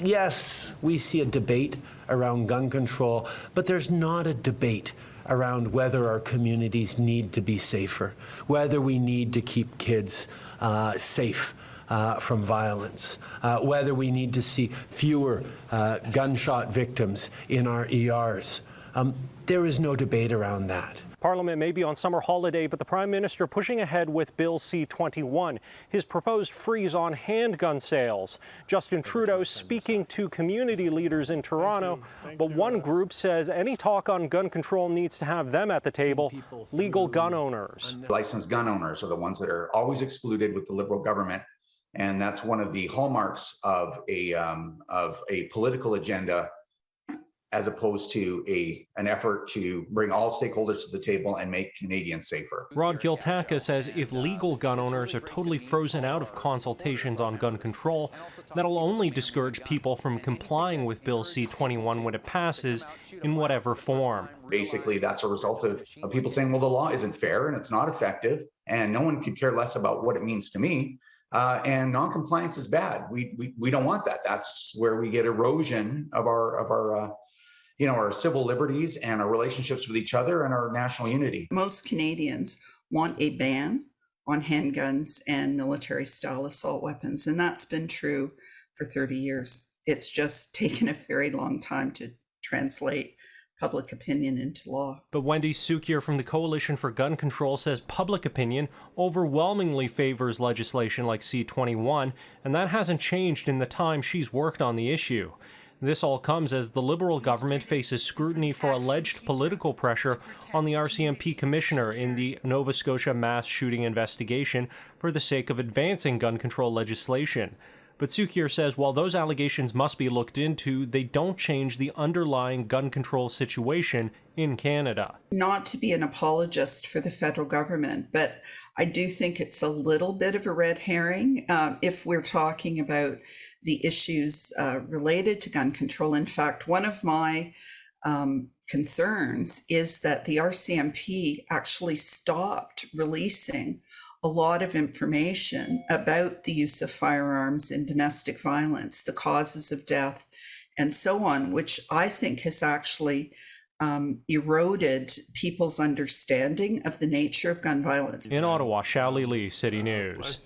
Yes, we see a debate around gun control, but there's not a debate around whether our communities need to be safer, whether we need to keep kids safe from violence, whether we need to see fewer gunshot victims in our ERs. There is no debate around that. Parliament may be on summer holiday, but the Prime Minister pushing ahead with Bill C-21, his proposed freeze on handgun sales. Justin Trudeau speaking to community leaders in Toronto, but one group says any talk on gun control needs to have them at the table, legal gun owners. Licensed gun owners are the ones that are always excluded with the Liberal government, and that's one of the hallmarks of a political agenda, as opposed to an effort to bring all stakeholders to the table and make Canadians safer. Rod Giltaca says if legal gun owners are totally frozen out of consultations on gun control, that'll only discourage people from complying with Bill C-21 when it passes, in whatever form. Basically, that's a result of people saying, well, the law isn't fair and it's not effective, and no one could care less about what it means to me. And non-compliance is bad. We don't want that. That's where we get erosion of our civil liberties and our relationships with each other and our national unity. Most Canadians want a ban on handguns and military-style assault weapons, and that's been true for 30 years. It's just taken a very long time to translate public opinion into law. But Wendy CUKIER from the Coalition for Gun Control says public opinion overwhelmingly favors legislation like C-21, and that hasn't changed in the time she's worked on the issue. This all comes as the Liberal government faces scrutiny for alleged political pressure on the RCMP commissioner in the Nova Scotia mass shooting investigation for the sake of advancing gun control legislation. But CUKIER says while those allegations must be looked into, they don't change the underlying gun control situation in Canada. Not to be an apologist for the federal government, but I do think it's a little bit of a red herring if we're talking about the issues related to gun control. In fact, one of my concerns is that the RCMP actually stopped releasing a lot of information about the use of firearms in domestic violence, the causes of death, and so on, which I think has actually eroded people's understanding of the nature of gun violence. In Ottawa, Shally Lee, City News.